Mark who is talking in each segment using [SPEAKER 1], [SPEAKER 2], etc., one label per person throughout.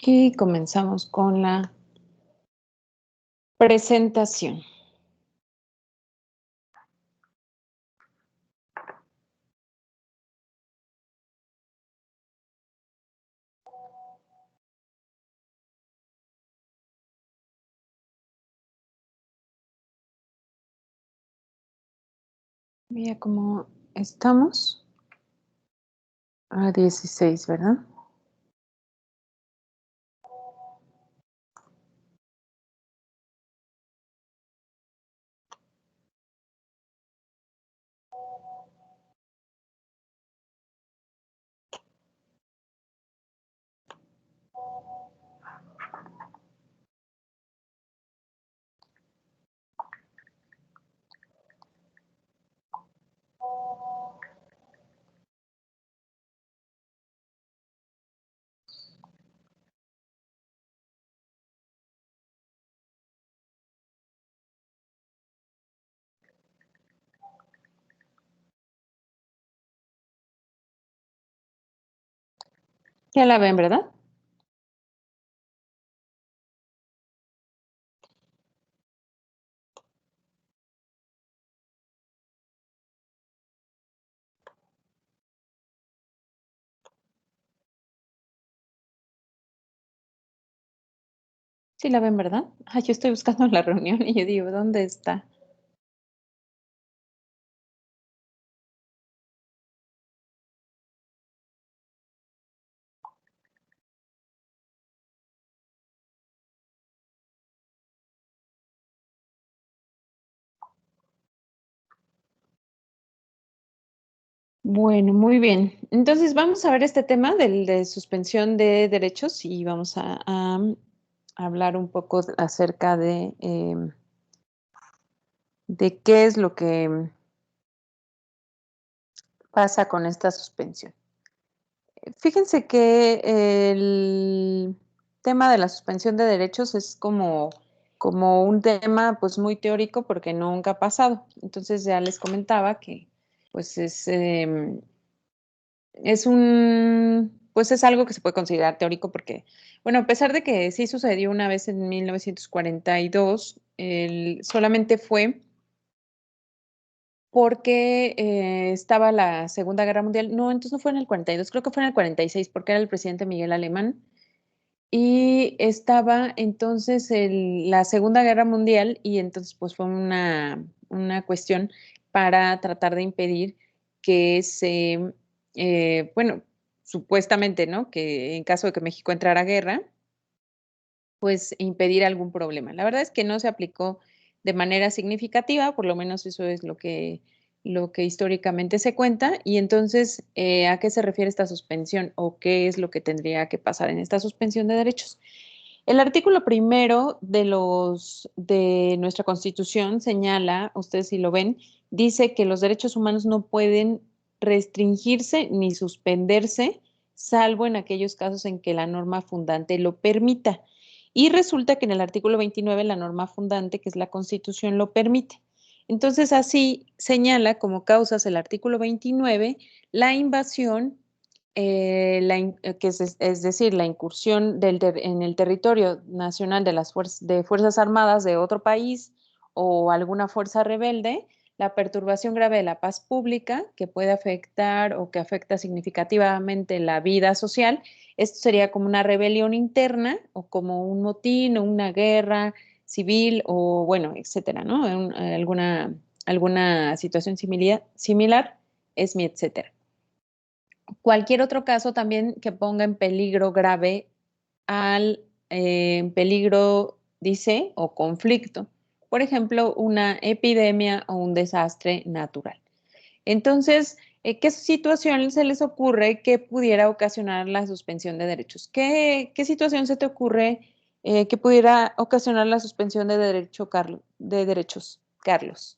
[SPEAKER 1] Y comenzamos con la presentación. Mira cómo estamos a 16, ¿verdad? Ya la ven, ¿verdad? Sí la ven, ¿verdad? Yo estoy buscando la reunión y yo digo, ¿dónde está? Bueno, muy bien. Entonces vamos a ver este tema de suspensión de derechos y vamos a hablar un poco acerca de qué es lo que pasa con esta suspensión. Fíjense que el tema de la suspensión de derechos es como un tema pues muy teórico porque nunca ha pasado. Entonces ya les comentaba que pues pues es algo que se puede considerar teórico porque, bueno, a pesar de que sí sucedió una vez en 1942, solamente fue porque estaba la Segunda Guerra Mundial. No, entonces no fue en el 42, creo que fue en el 46 porque era el presidente Miguel Alemán. Y estaba entonces la Segunda Guerra Mundial y entonces pues fue una cuestión para tratar de impedir que bueno, supuestamente, ¿no? Que en caso de que México entrara a guerra, pues impedir algún problema. La verdad es que no se aplicó de manera significativa, por lo menos eso es lo que históricamente se cuenta. Y entonces, ¿a qué se refiere esta suspensión o qué es lo que tendría que pasar en esta suspensión de derechos? El artículo primero de nuestra Constitución señala, ustedes si lo ven, dice que los derechos humanos no pueden restringirse ni suspenderse, salvo en aquellos casos en que la norma fundante lo permita. Y resulta que en el artículo 29 la norma fundante, que es la Constitución, lo permite. Entonces, así señala como causas el artículo 29 la invasión, es decir, la incursión en el territorio nacional de Fuerzas Armadas de otro país o alguna fuerza rebelde, la perturbación grave de la paz pública que puede afectar o que afecta significativamente la vida social. Esto sería como una rebelión interna o como un motín o una guerra civil o bueno, etcétera, ¿no? Alguna situación similar es mi etcétera. Cualquier otro caso también que ponga en peligro grave en peligro, dice, o conflicto. Por ejemplo, una epidemia o un desastre natural. Entonces, ¿qué situación se les ocurre que pudiera ocasionar la suspensión de derechos? ¿Qué situación se te ocurre que pudiera ocasionar la suspensión de derechos, Carlos?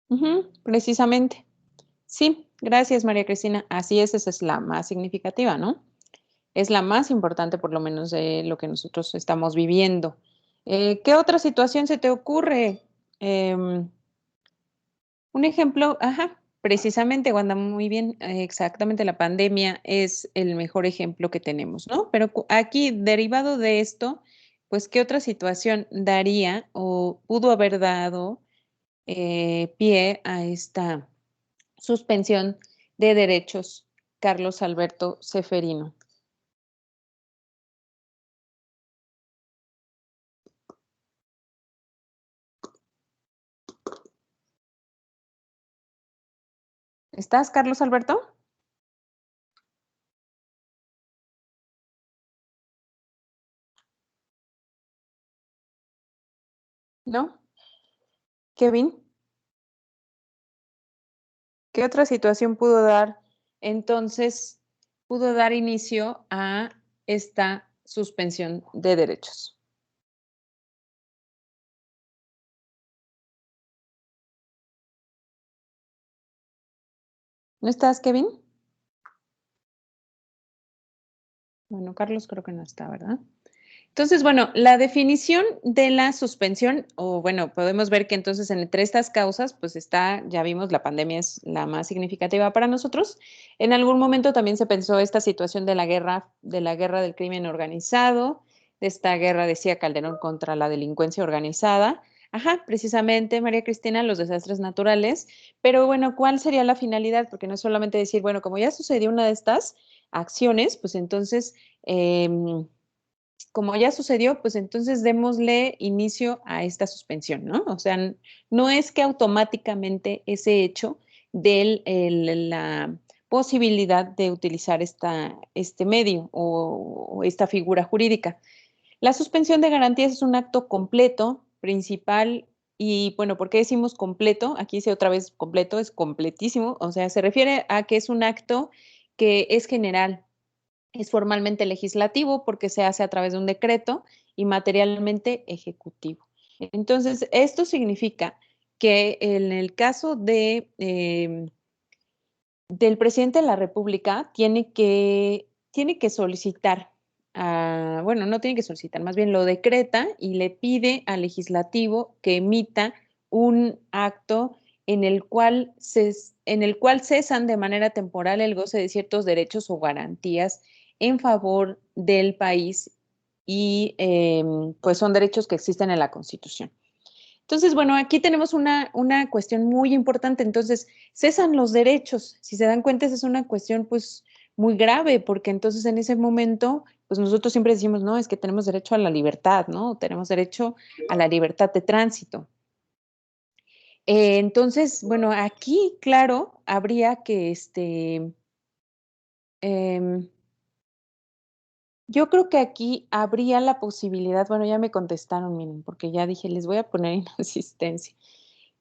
[SPEAKER 1] Ujú, precisamente. Sí, Gracias, María Cristina. Así es, esa es la más significativa, ¿no? Es la más importante, por lo menos, de lo que nosotros estamos viviendo. ¿Qué otra situación se te ocurre? Em, un ejemplo, ajá, precisamente, Wanda, muy bien, exactamente la pandemia es el mejor ejemplo que tenemos, ¿no? Pero aquí, derivado de esto, pues, ¿qué otra situación daría o pudo haber dado pie a esta suspensión de derechos, Carlos Alberto Ceferino? ¿Estás, Carlos Alberto? ¿No? Kevin, ¿qué otra situación pudo dar? Entonces, pudo dar inicio a esta suspensión de derechos. ¿No estás, Kevin? Bueno, Carlos creo que no está, ¿verdad? Entonces, bueno, la definición de la suspensión, o bueno, podemos ver que entonces entre estas causas, pues está, ya vimos, la pandemia es la más significativa para nosotros. En algún momento también se pensó esta situación de la guerra del crimen organizado, de esta guerra, decía Calderón, contra la delincuencia organizada. Ajá, precisamente, María Cristina, los desastres naturales. Pero bueno, ¿cuál sería la finalidad? Porque no es solamente decir, bueno, como ya sucedió una de estas acciones, pues entonces... como ya sucedió, pues entonces démosle inicio a esta suspensión, ¿no? O sea, no es que automáticamente ese hecho de la posibilidad de utilizar este medio o esta figura jurídica. La suspensión de garantías es un acto completo, principal, y bueno, ¿por qué decimos completo? Aquí dice otra vez completo, es completísimo, o sea, se refiere a que es un acto que es general, es formalmente legislativo porque se hace a través de un decreto y materialmente ejecutivo. Entonces, esto significa que en el caso del presidente de la República, tiene que solicitar, bueno, no tiene que solicitar, más bien lo decreta y le pide al legislativo que emita un acto en el cual, en el cual cesan de manera temporal el goce de ciertos derechos o garantías en favor del país y pues son derechos que existen en la Constitución. Entonces, bueno, aquí tenemos una cuestión muy importante. Entonces, cesan los derechos. Si se dan cuenta, esa es una cuestión pues muy grave, porque entonces en ese momento, pues nosotros siempre decimos, no, es que tenemos derecho a la libertad, ¿no? Tenemos derecho a la libertad de tránsito. Entonces, bueno, aquí, claro, habría que, em, yo creo que aquí habría la posibilidad, bueno, ya me contestaron, miren, porque ya dije, les voy a poner inasistencia.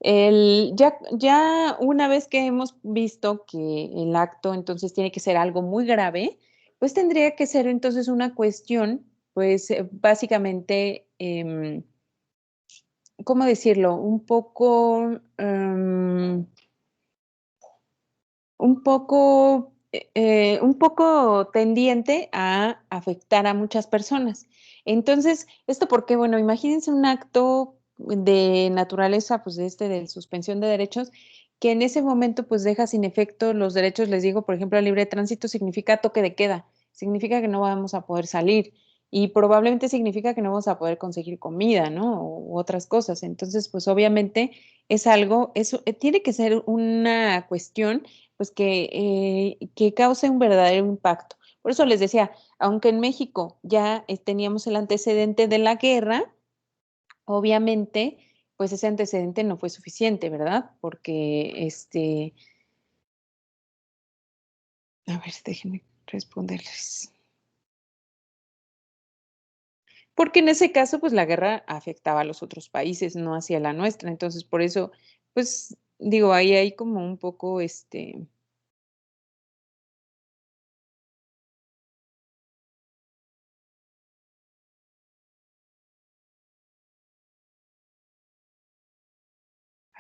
[SPEAKER 1] Ya una vez que hemos visto que el acto entonces tiene que ser algo muy grave, pues tendría que ser entonces una cuestión, pues básicamente, ¿cómo decirlo? Un poco tendiente a afectar a muchas personas. Entonces, ¿esto por qué? Bueno, imagínense un acto de naturaleza, pues de de suspensión de derechos, que en ese momento pues deja sin efecto los derechos, les digo, por ejemplo, el libre tránsito significa toque de queda, significa que no vamos a poder salir y probablemente significa que no vamos a poder conseguir comida, ¿no? U otras cosas. Entonces, pues obviamente es algo, eso tiene que ser una cuestión pues que cause un verdadero impacto. Por eso les decía, aunque en México ya teníamos el antecedente de la guerra, obviamente, pues ese antecedente no fue suficiente, ¿verdad? Porque, a ver, déjenme responderles. Porque en ese caso, pues la guerra afectaba a los otros países, no hacia la nuestra. Entonces, por eso, pues digo, ahí hay como un poco, ay,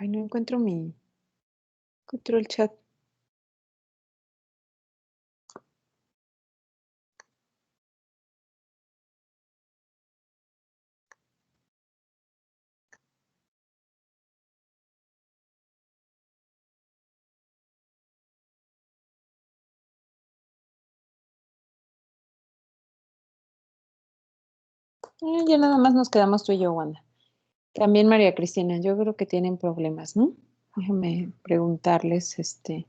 [SPEAKER 1] no encuentro encuentro el chat. Ya nada más nos quedamos tú y yo, Wanda. También María Cristina, yo creo que tienen problemas, ¿no? Déjame preguntarles, que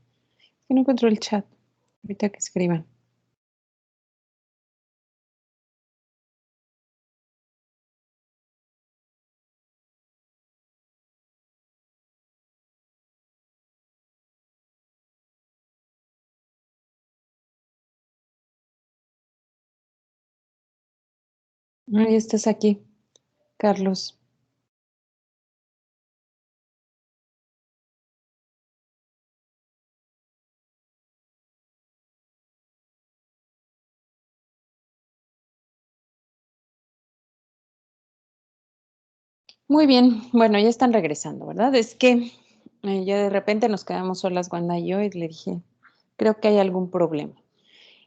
[SPEAKER 1] no encuentro el chat, ahorita que escriban. Ya estás aquí, Carlos. Muy bien, bueno, ya están regresando, ¿verdad? Es que ya de repente nos quedamos solas, Wanda y yo, y le dije, creo que hay algún problema.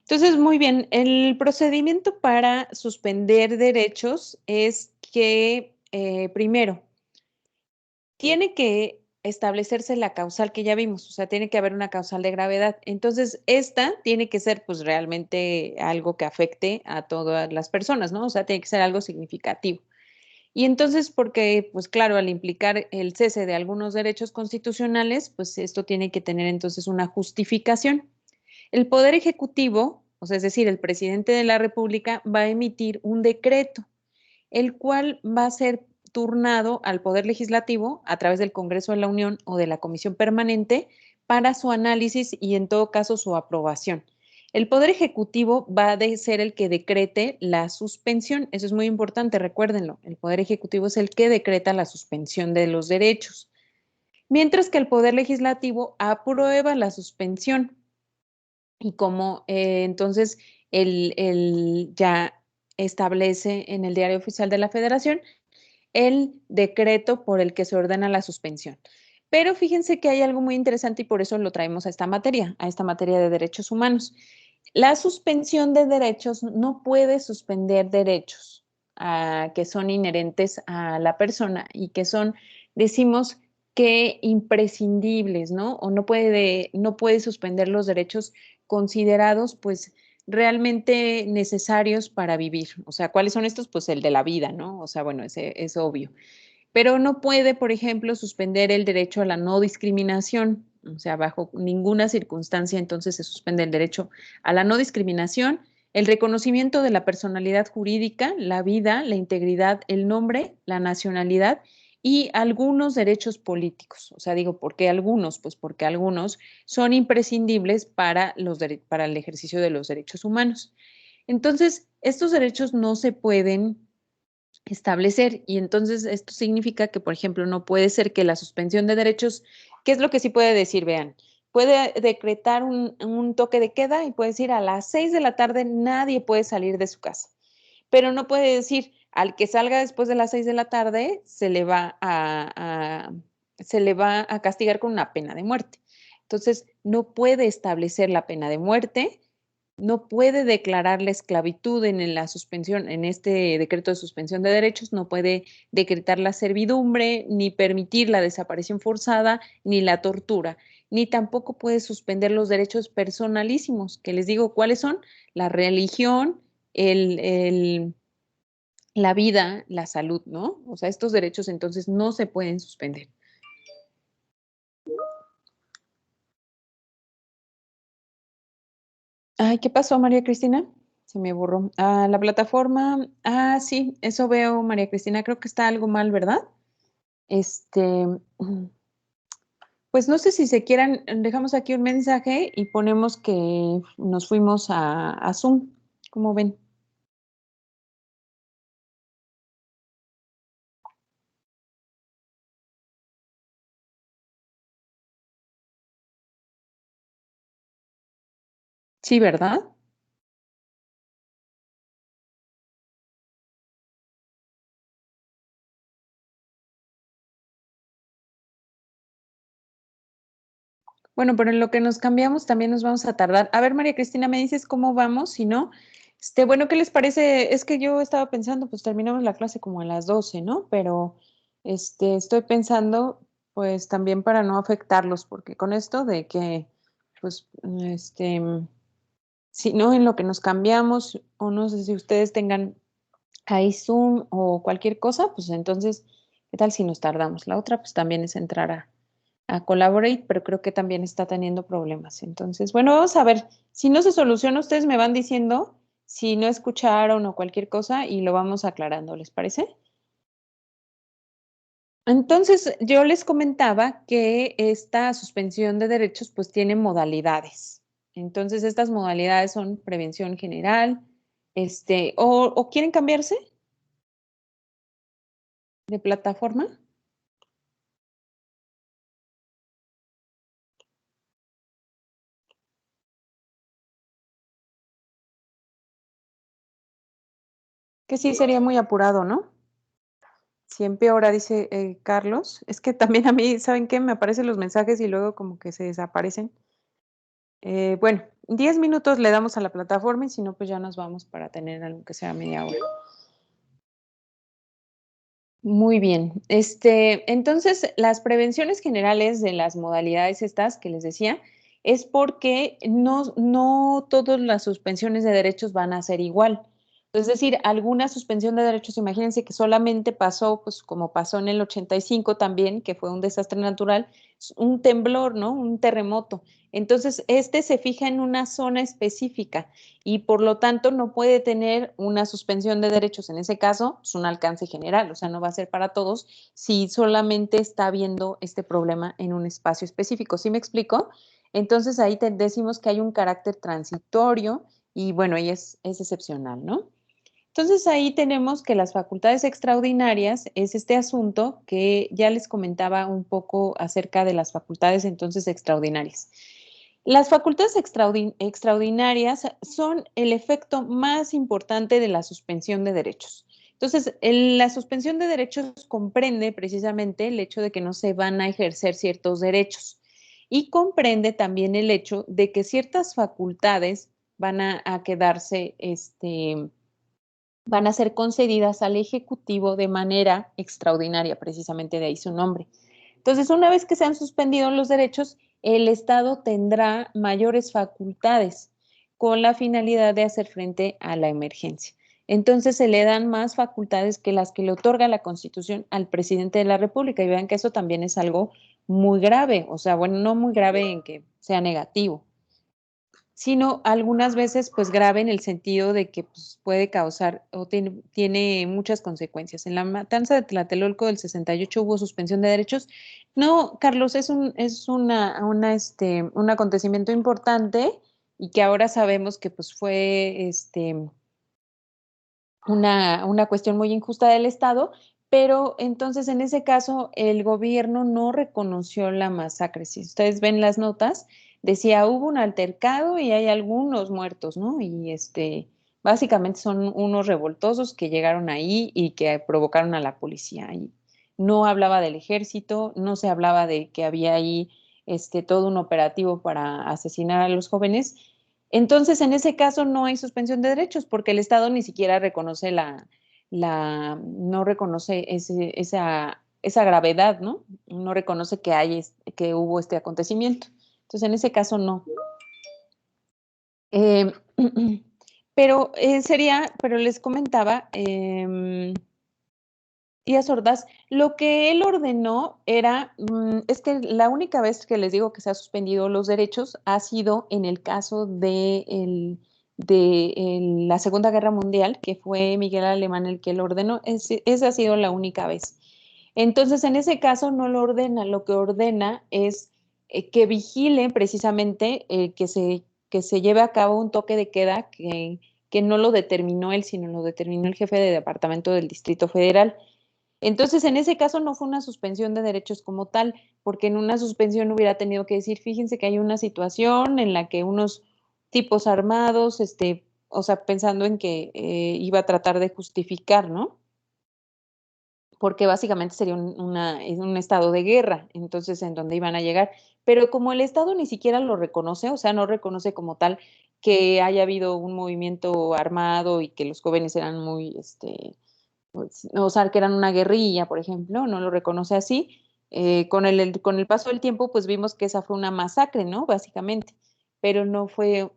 [SPEAKER 1] Entonces, muy bien, el procedimiento para suspender derechos es que, primero, tiene que establecerse la causal que ya vimos, o sea, tiene que haber una causal de gravedad. Entonces, esta tiene que ser, pues, realmente algo que afecte a todas las personas, ¿no? O sea, tiene que ser algo significativo. Y entonces, porque, pues claro, al implicar el cese de algunos derechos constitucionales, pues esto tiene que tener entonces una justificación. El Poder Ejecutivo, o sea, es decir, el presidente de la República, va a emitir un decreto, el cual va a ser turnado al Poder Legislativo a través del Congreso de la Unión o de la Comisión Permanente para su análisis y en todo caso su aprobación. El Poder Ejecutivo va a ser el que decrete la suspensión. Eso es muy importante, recuérdenlo. El Poder Ejecutivo es el que decreta la suspensión de los derechos. Mientras que el Poder Legislativo aprueba la suspensión. Y como entonces ya establece en el Diario Oficial de la Federación el decreto por el que se ordena la suspensión. Pero fíjense que hay algo muy interesante y por eso lo traemos a esta materia de derechos humanos. La suspensión de derechos no puede suspender derechos que son inherentes a la persona y que son, decimos, que imprescindibles, ¿no? O no puede suspender los derechos considerados, pues, realmente necesarios para vivir. O sea, ¿cuáles son estos? Pues el de la vida, ¿no? O sea, bueno, ese es obvio. Pero no puede, por ejemplo, suspender el derecho a la no discriminación. O sea, bajo ninguna circunstancia entonces se suspende el derecho a la no discriminación, el reconocimiento de la personalidad jurídica, la vida, la integridad, el nombre, la nacionalidad y algunos derechos políticos. O sea, digo, ¿por qué algunos? Pues porque algunos son imprescindibles para el ejercicio de los derechos humanos. Entonces, estos derechos no se pueden establecer. Y entonces esto significa que, por ejemplo, no puede ser que la suspensión de derechos, ¿qué es lo que sí puede decir? Vean, puede decretar un toque de queda y puede decir a las 6 de la tarde nadie puede salir de su casa, pero no puede decir al que salga después de las 6 de la tarde se le va a castigar con una pena de muerte. Entonces, no puede establecer la pena de muerte, no puede declarar la esclavitud en la suspensión, en este decreto de suspensión de derechos, no puede decretar la servidumbre, ni permitir la desaparición forzada, ni la tortura, ni tampoco puede suspender los derechos personalísimos, que les digo cuáles son: la religión, la vida, la salud, ¿no? O sea, estos derechos entonces no se pueden suspender. Ay, ¿qué pasó, María Cristina? Se me borró. La plataforma. Sí, eso veo, María Cristina. Creo que está algo mal, ¿verdad? Este, pues no sé si se quieran, dejamos aquí un mensaje y ponemos que nos fuimos a Zoom. ¿Cómo ven? Sí, ¿verdad? Bueno, pero en lo que nos cambiamos también nos vamos a tardar. A ver, María Cristina, me dices cómo vamos, si no, bueno, ¿qué les parece? Es que yo estaba pensando, pues terminamos la clase como a las 12, ¿no? Pero estoy pensando, pues también para no afectarlos, porque con esto de que, pues, si no, en lo que nos cambiamos, o no sé si ustedes tengan hay Zoom o cualquier cosa, pues entonces, ¿qué tal si nos tardamos? La otra, pues también es entrar a Collaborate, pero creo que también está teniendo problemas. Entonces, bueno, vamos a ver. Si no se soluciona, ustedes me van diciendo si no escucharon o cualquier cosa y lo vamos aclarando, ¿les parece? Entonces, yo les comentaba que esta suspensión de derechos pues tiene modalidades. Entonces, estas modalidades son prevención general, o quieren cambiarse de plataforma. Que sí sería muy apurado, ¿no? Si empeora, dice Carlos. Es que también a mí, ¿saben qué? Me aparecen los mensajes y luego como que se desaparecen. Bueno, 10 minutos le damos a la plataforma y si no, pues ya nos vamos para tener algo que sea media hora. Muy bien. Entonces, las prevenciones generales de las modalidades estas que les decía, es porque no todas las suspensiones de derechos van a ser igual. Es decir, alguna suspensión de derechos, imagínense que solamente pasó, pues como pasó en el 85 también, que fue un desastre natural, un temblor, ¿no? Un terremoto. Entonces, se fija en una zona específica y por lo tanto no puede tener una suspensión de derechos. En ese caso, es un alcance general, o sea, no va a ser para todos si solamente está viendo este problema en un espacio específico. ¿Sí me explico? Entonces ahí decimos que hay un carácter transitorio y bueno, y es excepcional, ¿no? Entonces ahí tenemos que las facultades extraordinarias es este asunto que ya les comentaba un poco acerca de las facultades entonces extraordinarias. Las facultades extraordinarias son el efecto más importante de la suspensión de derechos. Entonces, la suspensión de derechos comprende precisamente el hecho de que no se van a ejercer ciertos derechos y comprende también el hecho de que ciertas facultades van a quedarse, van a ser concedidas al Ejecutivo de manera extraordinaria, precisamente de ahí su nombre. Entonces, una vez que se han suspendido los derechos, el Estado tendrá mayores facultades con la finalidad de hacer frente a la emergencia. Entonces, se le dan más facultades que las que le otorga la Constitución al presidente de la República. Y vean que eso también es algo muy grave, o sea, bueno, no muy grave en que sea negativo, sino algunas veces pues grave en el sentido de que pues, puede causar o tiene muchas consecuencias. En la matanza de Tlatelolco del 68 hubo suspensión de derechos. No, Carlos, un acontecimiento importante y que ahora sabemos que pues fue una cuestión muy injusta del Estado, pero entonces en ese caso el gobierno no reconoció la masacre. Si ustedes ven las notas, decía hubo un altercado y hay algunos muertos, ¿no? Y básicamente son unos revoltosos que llegaron ahí y que provocaron a la policía. Y no hablaba del ejército, no se hablaba de que había ahí todo un operativo para asesinar a los jóvenes. Entonces, en ese caso no hay suspensión de derechos porque el Estado ni siquiera reconoce no reconoce esa gravedad, ¿no? No reconoce que hubo este acontecimiento. Entonces, en ese caso no. Eh, pero les comentaba, Díaz Ordaz, lo que él ordenó es que la única vez que les digo que se ha suspendido los derechos ha sido en el caso la Segunda Guerra Mundial, que fue Miguel Alemán el que lo ordenó. Esa ha sido la única vez. Entonces, en ese caso no lo ordena, lo que ordena es que vigile precisamente que se lleve a cabo un toque de queda que no lo determinó él, sino lo determinó el jefe de departamento del Distrito Federal. Entonces, en ese caso no fue una suspensión de derechos como tal, porque en una suspensión hubiera tenido que decir, fíjense que hay una situación en la que unos tipos armados, o sea, pensando en que iba a tratar de justificar, ¿no? Porque básicamente sería un estado de guerra, entonces en donde iban a llegar. Pero como el Estado ni siquiera lo reconoce, o sea, no reconoce como tal que haya habido un movimiento armado y que los jóvenes eran muy, pues, o sea, que eran una guerrilla, por ejemplo, no lo reconoce así. Con el paso del tiempo, pues vimos que esa fue una masacre, ¿no? Básicamente, pero no fue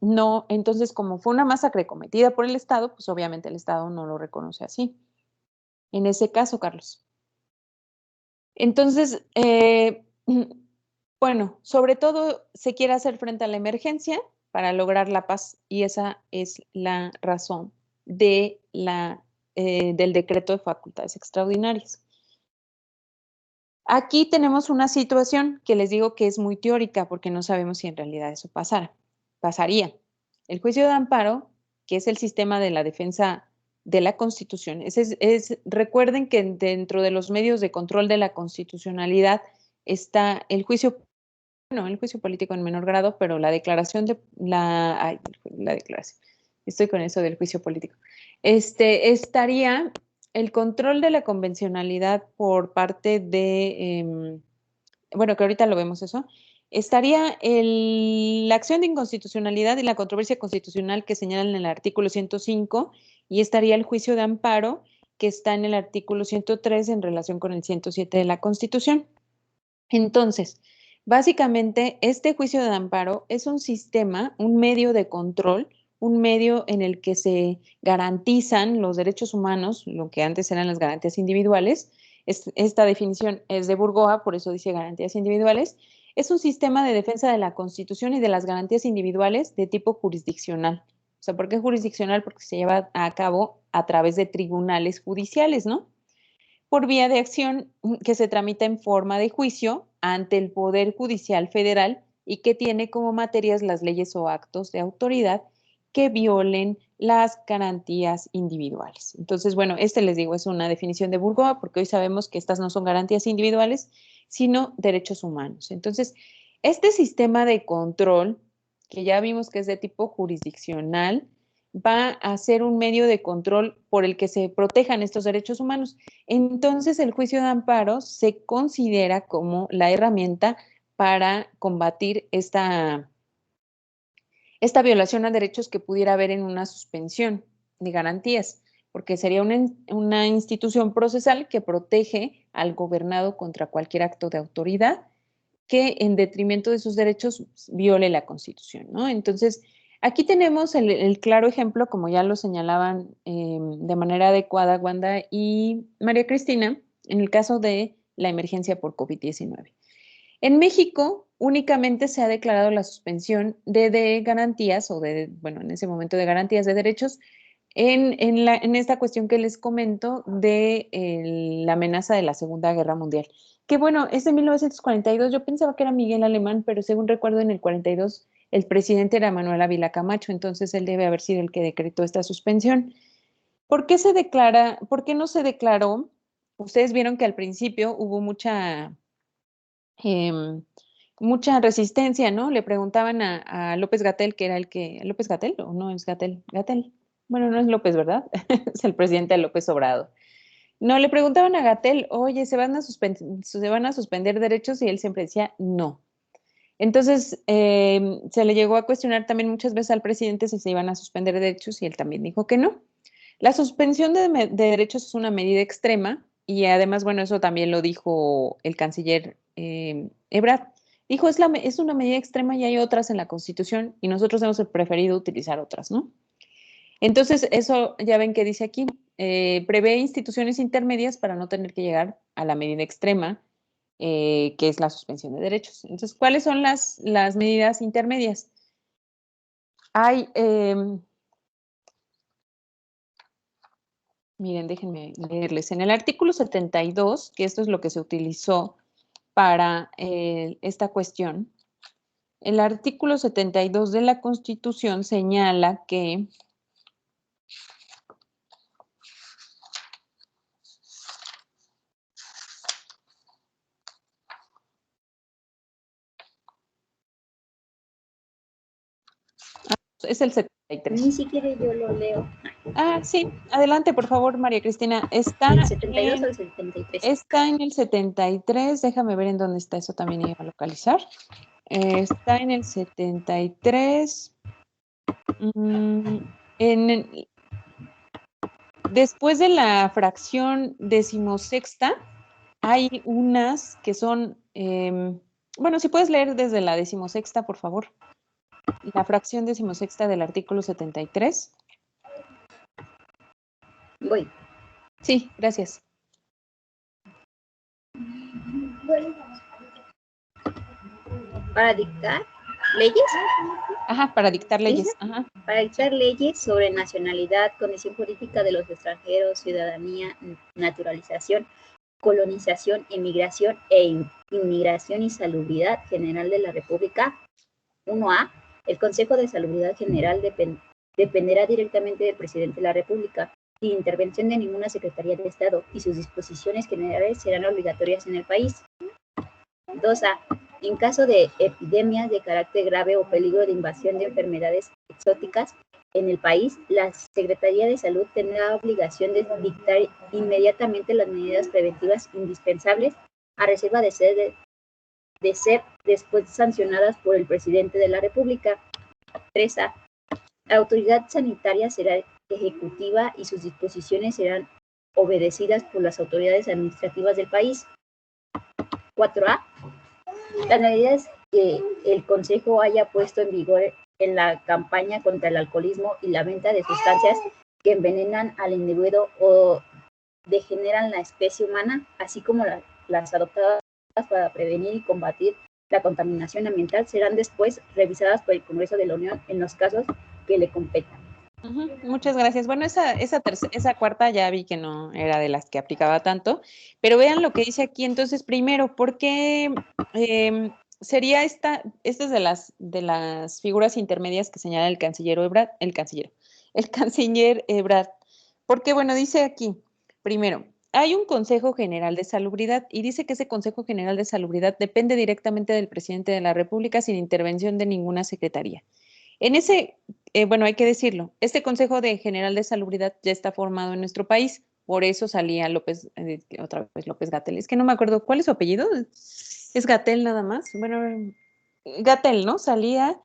[SPEAKER 1] no, entonces como fue una masacre cometida por el Estado, pues obviamente el Estado no lo reconoce así. En ese caso, Carlos. Entonces, bueno, sobre todo se quiere hacer frente a la emergencia para lograr la paz y esa es la razón de del decreto de facultades extraordinarias. Aquí tenemos una situación que les digo que es muy teórica porque no sabemos si en realidad eso pasaría. El juicio de amparo, que es el sistema de la defensa de la Constitución, recuerden que dentro de los medios de control de la constitucionalidad está el juicio, bueno, el juicio político en menor grado, pero la declaración la declaración, estoy con eso del juicio político. Estaría el control de la convencionalidad por parte de, bueno, que ahorita lo vemos eso, estaría la acción de inconstitucionalidad y la controversia constitucional que señalan en el artículo 105 y estaría el juicio de amparo que está en el artículo 103 en relación con el 107 de la Constitución. Entonces, básicamente, este juicio de amparo es un sistema, un medio de control, un medio en el que se garantizan los derechos humanos, lo que antes eran las garantías individuales. Esta definición es de Burgoa, por eso dice garantías individuales. Es un sistema de defensa de la Constitución y de las garantías individuales de tipo jurisdiccional. O sea, ¿por qué jurisdiccional? Porque se lleva a cabo a través de tribunales judiciales, ¿no? Por vía de acción que se tramita en forma de juicio ante el Poder Judicial Federal y que tiene como materias las leyes o actos de autoridad que violen las garantías individuales. Entonces, bueno, les digo, es una definición de Burgoa porque hoy sabemos que estas no son garantías individuales, sino derechos humanos. Entonces, este sistema de control, que ya vimos que es de tipo jurisdiccional, va a ser un medio de control por el que se protejan estos derechos humanos. Entonces, el juicio de amparo se considera como la herramienta para combatir esta violación a derechos que pudiera haber en una suspensión de garantías, porque sería una institución procesal que protege al gobernado contra cualquier acto de autoridad que en detrimento de sus derechos viole la Constitución, ¿no? Entonces, aquí tenemos el claro ejemplo, como ya lo señalaban de manera adecuada Wanda y María Cristina, en el caso de la emergencia por COVID-19. En México únicamente se ha declarado la suspensión de garantías o bueno, en ese momento de garantías de derechos en esta cuestión que les comento de la amenaza de la Segunda Guerra Mundial. Que bueno, es de 1942, yo pensaba que era Miguel Alemán, pero según recuerdo en el 42 el presidente era Manuel Ávila Camacho, entonces él debe haber sido el que decretó esta suspensión. ¿Por qué no se declaró? Ustedes vieron que al principio hubo em, mucha resistencia, ¿no? Le preguntaban a López Gatell, que era ¿López Gatell o no es Gatell? Gatell. Bueno, no es López, ¿verdad? Es el presidente López Obrador. No, le preguntaban a Gatell, oye, ¿se van a suspender derechos? Y él siempre decía, no. Entonces, se le llegó a cuestionar también muchas veces al presidente si se iban a suspender derechos y él también dijo que no. La suspensión de derechos es una medida extrema y además, bueno, eso también lo dijo el canciller Ebrard. Dijo, es una medida extrema y hay otras en la Constitución y nosotros hemos preferido utilizar otras, ¿no? Entonces, eso ya ven que dice aquí, prevé instituciones intermedias para no tener que llegar a la medida extrema, que es la suspensión de derechos. Entonces, ¿cuáles son las medidas intermedias? Hay, miren, déjenme leerles. En el artículo 72, que esto es lo que se utilizó para esta cuestión, el artículo 72 de la Constitución señala que es el 73.
[SPEAKER 2] Ni siquiera yo lo leo.
[SPEAKER 1] Ah, sí, adelante, por favor, María Cristina.
[SPEAKER 2] ¿El 72 o el 73?
[SPEAKER 1] Está en el 73, déjame ver en dónde está, eso también iba a localizar. Está en el 73. Después de la fracción decimosexta, hay unas que son, bueno, si puedes leer desde la decimosexta, por favor. la fracción 16ª del artículo 73.
[SPEAKER 2] Voy.
[SPEAKER 1] Sí, gracias.
[SPEAKER 2] Para dictar leyes.
[SPEAKER 1] Ajá, para dictar leyes.
[SPEAKER 2] ¿Sí?
[SPEAKER 1] Ajá.
[SPEAKER 2] Para dictar leyes sobre nacionalidad, condición política de los extranjeros, ciudadanía, naturalización, colonización, emigración e inmigración y salubridad general de la República. 1A. El Consejo de Salubridad General dependerá directamente del presidente de la República, sin intervención de ninguna Secretaría de Estado, y sus disposiciones generales serán obligatorias en el país. 2A. En caso de epidemias de carácter grave o peligro de invasión de enfermedades exóticas en el país, la Secretaría de Salud tendrá obligación de dictar inmediatamente las medidas preventivas indispensables, a reserva de ser después sancionadas por el presidente de la República. 3A. La autoridad sanitaria será ejecutiva y sus disposiciones serán obedecidas por las autoridades administrativas del país. 4A. Las medidas que el Consejo haya puesto en vigor en la campaña contra el alcoholismo y la venta de sustancias que envenenan al individuo o degeneran la especie humana, así como las adoptadas para prevenir y combatir la contaminación ambiental, serán después revisadas por el Congreso de la Unión en los casos que le competan.
[SPEAKER 1] Muchas gracias. Bueno, esa cuarta ya vi que no era de las que aplicaba tanto, pero vean lo que dice aquí. Entonces, primero, ¿por qué sería esta es de las figuras intermedias que señala el canciller Ebrard, el canciller Ebrard? Porque, bueno, dice aquí, primero, hay un Consejo General de Salubridad y dice que ese Consejo General de Salubridad depende directamente del presidente de la República sin intervención de ninguna secretaría. En ese, bueno, hay que decirlo, este Consejo General de Salubridad ya está formado en nuestro país, por eso salía López, otra vez López-Gatell. Es que no me acuerdo, ¿cuál es su apellido? ¿Es Gatell nada más? Bueno, Gatell, ¿no? Salía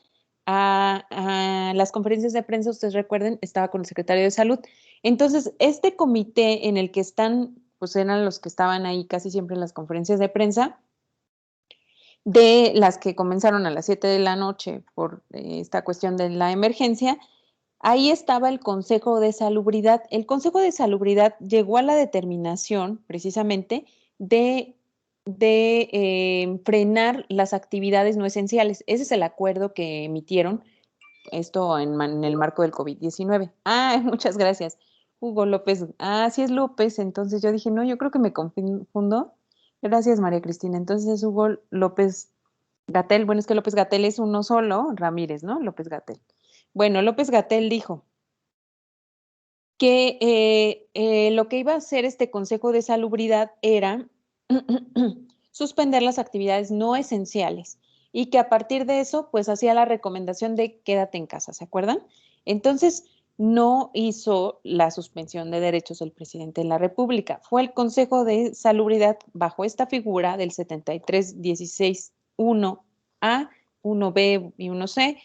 [SPEAKER 1] a las conferencias de prensa, ustedes recuerden, estaba con el secretario de Salud. Entonces, este comité en el que están, pues eran los que estaban ahí casi siempre en las conferencias de prensa, de las que comenzaron a las 7 de la noche por esta cuestión de la emergencia, ahí estaba el Consejo de Salubridad. El Consejo de Salubridad llegó a la determinación precisamente de frenar las actividades no esenciales. Ese es el acuerdo que emitieron, esto en el marco del COVID-19. Ah, muchas gracias. Hugo López. Ah, sí es López. Entonces yo dije, no, yo creo que me confundo. Gracias, María Cristina. Entonces es Hugo López Gatell. Bueno, es que López Gatell es uno solo, Ramírez, ¿no? López Gatell. Bueno, López Gatell dijo que lo que iba a hacer este Consejo de Salubridad era suspender las actividades no esenciales y que a partir de eso, pues hacía la recomendación de quédate en casa, ¿se acuerdan? Entonces, no hizo la suspensión de derechos del presidente de la República. Fue el Consejo de Salubridad bajo esta figura del 73-16 1A, 1B y 1C.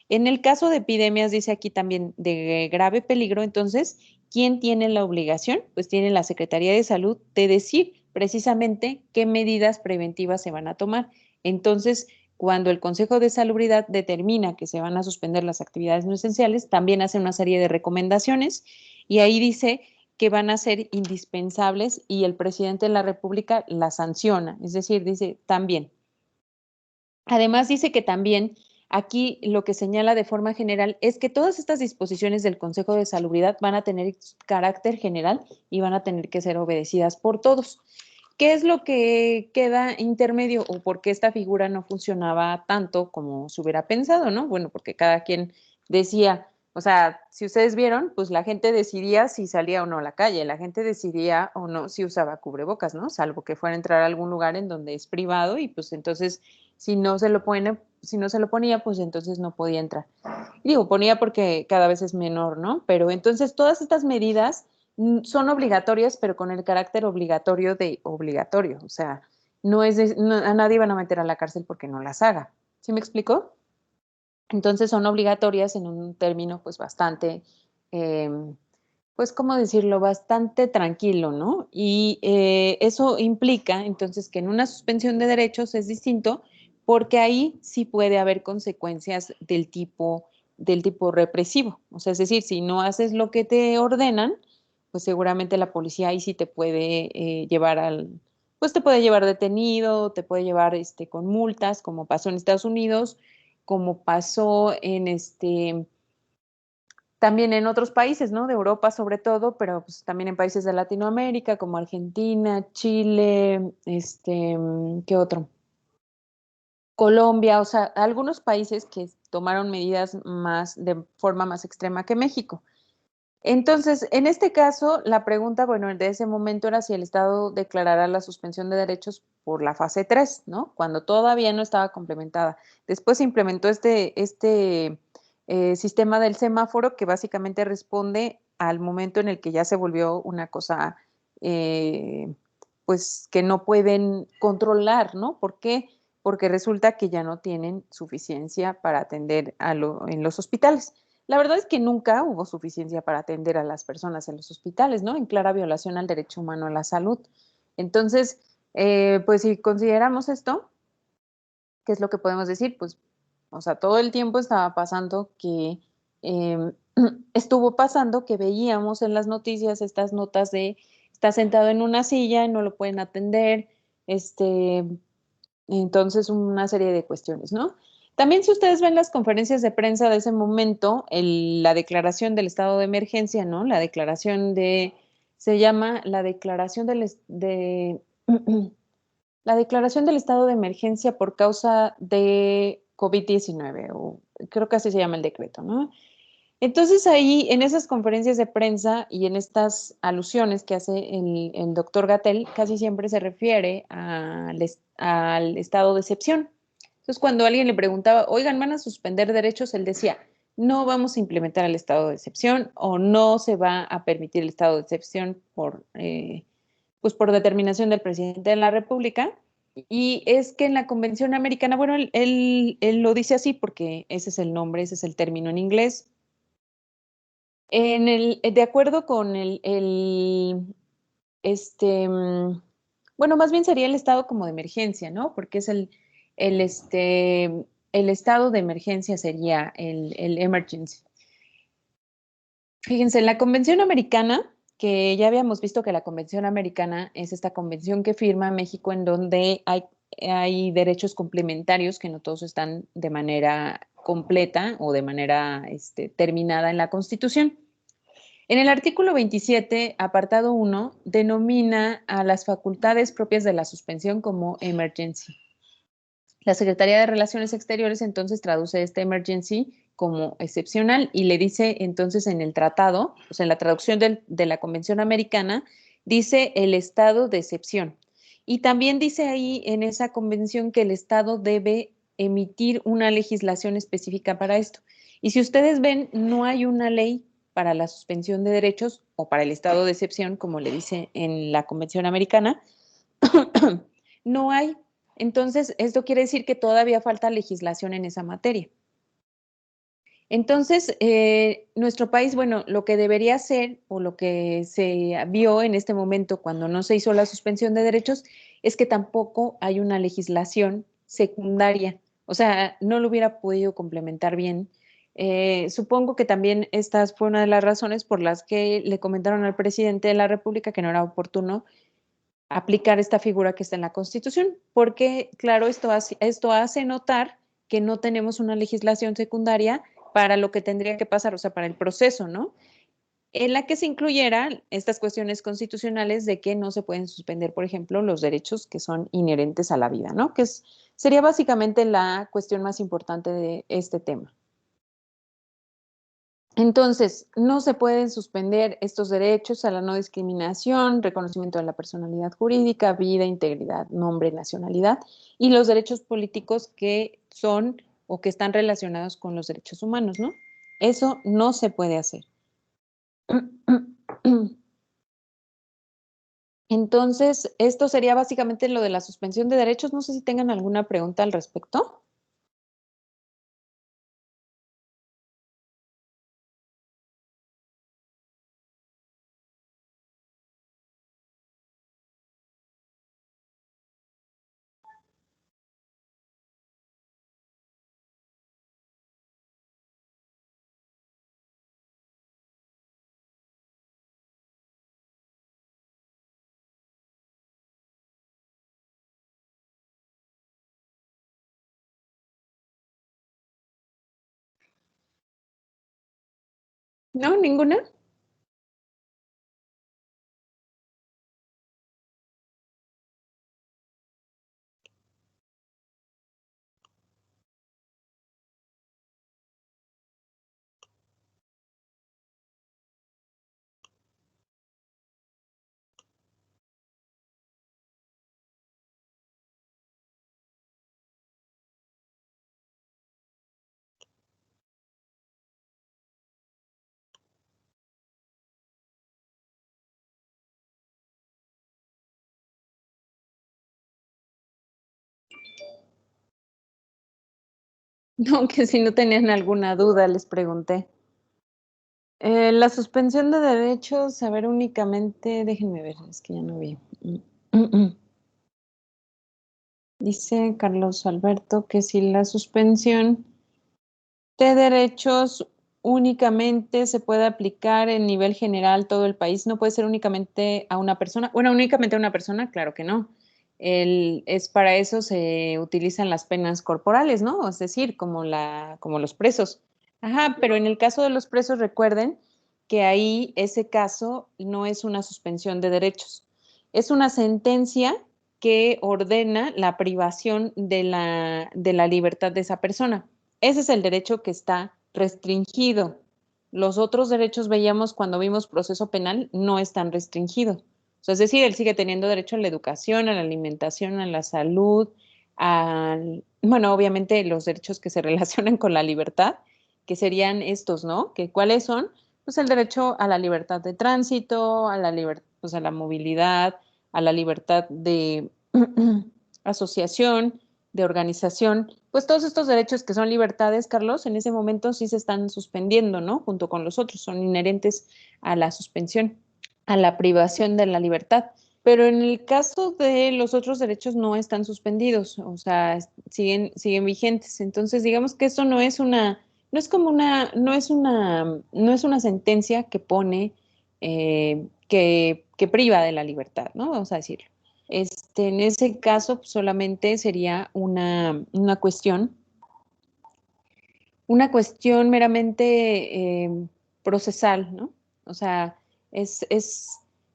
[SPEAKER 1] En el caso de epidemias, dice aquí también de grave peligro, entonces, ¿quién tiene la obligación? Pues tiene la Secretaría de Salud de decir precisamente qué medidas preventivas se van a tomar. Entonces, cuando el Consejo de Salubridad determina que se van a suspender las actividades no esenciales, también hace una serie de recomendaciones y ahí dice que van a ser indispensables y el presidente de la República la sanciona, es decir, dice también. Además, dice que también aquí lo que señala de forma general es que todas estas disposiciones del Consejo de Salubridad van a tener carácter general y van a tener que ser obedecidas por todos. ¿Qué es lo que queda intermedio o por qué esta figura no funcionaba tanto como se hubiera pensado, ¿no? Bueno, porque cada quien decía, o sea, si ustedes vieron, pues la gente decidía si salía o no a la calle, la gente decidía o no si usaba cubrebocas, ¿no? Salvo que fuera a entrar a algún lugar en donde es privado y pues entonces si no se lo ponía, pues entonces no podía entrar. Y digo, ponía porque cada vez es menor, ¿no? Pero entonces todas estas medidas son obligatorias, pero con el carácter obligatorio de obligatorio. O sea, no es a nadie van a meter a la cárcel porque no las haga. ¿Sí me explico? Entonces son obligatorias en un término pues bastante, pues cómo decirlo, bastante tranquilo, ¿no? Y eso implica entonces que en una suspensión de derechos es distinto porque ahí sí puede haber consecuencias del tipo represivo. O sea, es decir, si no haces lo que te ordenan, pues seguramente la policía ahí sí te puede llevar pues te puede llevar detenido, te puede llevar con multas, como pasó en Estados Unidos, como pasó en también en otros países, ¿no? De Europa sobre todo, pero pues también en países de Latinoamérica como Argentina, Chile, ¿qué otro? Colombia, o sea, algunos países que tomaron medidas de forma más extrema que México. Entonces, en este caso, la pregunta, bueno, de ese momento era si el Estado declarara la suspensión de derechos por la fase 3, ¿no? Cuando todavía no estaba complementada. Después se implementó sistema del semáforo que básicamente responde al momento en el que ya se volvió una cosa, pues, que no pueden controlar, ¿no? ¿Por qué? Porque resulta que ya no tienen suficiencia para atender en los hospitales. La verdad es que nunca hubo suficiencia para atender a las personas en los hospitales, ¿no? En clara violación al derecho humano a la salud. Entonces, pues si consideramos esto, ¿qué es lo que podemos decir? Pues, o sea, todo el tiempo estaba pasando eh, estuvo pasando que veíamos en las noticias estas notas de está sentado en una silla y no lo pueden atender, entonces una serie de cuestiones, ¿no? También si ustedes ven las conferencias de prensa de ese momento, la declaración del estado de emergencia, ¿no? Se llama la declaración la declaración del estado de emergencia por causa de COVID-19, o creo que así se llama el decreto, ¿no? Entonces ahí, en esas conferencias de prensa y en estas alusiones que hace el doctor Gatell, casi siempre se refiere al estado de excepción. Entonces, cuando alguien le preguntaba, oigan, ¿van a suspender derechos? Él decía, no vamos a implementar el estado de excepción o no se va a permitir el estado de excepción pues por determinación del presidente de la República. Y es que en la Convención Americana, bueno, él lo dice así porque ese es el nombre, ese es el término en inglés, de acuerdo con bueno, más bien sería el estado como de emergencia, ¿no? Porque es el, este, el estado de emergencia sería el emergency. Fíjense, en la Convención Americana, que ya habíamos visto que la Convención Americana es esta convención que firma México en donde hay derechos complementarios que no todos están de manera completa o de manera terminada en la Constitución. En el artículo 27, apartado 1, denomina a las facultades propias de la suspensión como emergency. La Secretaría de Relaciones Exteriores entonces traduce este emergency como excepcional y le dice entonces en el tratado, o sea, en la traducción de la Convención Americana, dice el estado de excepción. Y también dice ahí en esa convención que el Estado debe emitir una legislación específica para esto. Y si ustedes ven, no hay una ley para la suspensión de derechos o para el estado de excepción, como le dice en la Convención Americana, no hay. Entonces, esto quiere decir que todavía falta legislación en esa materia. Entonces, nuestro país, bueno, lo que debería hacer o lo que se vio en este momento cuando no se hizo la suspensión de derechos es que tampoco hay una legislación secundaria. O sea, no lo hubiera podido complementar bien. Supongo que también esta fue una de las razones por las que le comentaron al presidente de la República que no era oportuno aplicar esta figura que está en la Constitución, porque, claro, esto hace notar que no tenemos una legislación secundaria para lo que tendría que pasar, o sea, para el proceso, ¿no? En la que se incluyeran estas cuestiones constitucionales de que no se pueden suspender, por ejemplo, los derechos que son inherentes a la vida, ¿no? Sería básicamente la cuestión más importante de este tema. Entonces, no se pueden suspender estos derechos a la no discriminación, reconocimiento de la personalidad jurídica, vida, integridad, nombre, nacionalidad y los derechos políticos que son o que están relacionados con los derechos humanos, ¿no? Eso no se puede hacer. Entonces, esto sería básicamente lo de la suspensión de derechos. No sé si tengan alguna pregunta al respecto. ¿No? ¿Ninguna? No, que si no tenían alguna duda, les pregunté. La suspensión de derechos, a ver, únicamente, déjenme ver, es que ya no vi. Dice Carlos Alberto que si la suspensión de derechos únicamente se puede aplicar en nivel general todo el país, no puede ser únicamente a una persona. Bueno, únicamente a una persona, claro que no. Es para eso se utilizan las penas corporales, ¿no? Es decir, como los presos. Ajá, pero en el caso de los presos, recuerden que ahí ese caso no es una suspensión de derechos, es una sentencia que ordena la privación de la libertad de esa persona. Ese es el derecho que está restringido. Los otros derechos, veíamos cuando vimos proceso penal, no están restringidos. O sea, es decir, él sigue teniendo derecho a la educación, a la alimentación, a la salud, bueno, obviamente los derechos que se relacionan con la libertad, que serían estos, ¿no? Que ¿cuáles son? Pues el derecho a la libertad de tránsito, pues a la movilidad, a la libertad de asociación, de organización, pues todos estos derechos que son libertades, Carlos, en ese momento sí se están suspendiendo, ¿no? Junto con los otros, son inherentes a la suspensión, a la privación de la libertad. Pero en el caso de los otros derechos no están suspendidos, o sea, siguen vigentes. Entonces, digamos que esto no es una, no es como una, no es una sentencia que pone, que priva de la libertad, ¿no? Vamos a decirlo. En ese caso, pues, solamente sería una cuestión meramente procesal, ¿no? O sea, es, es,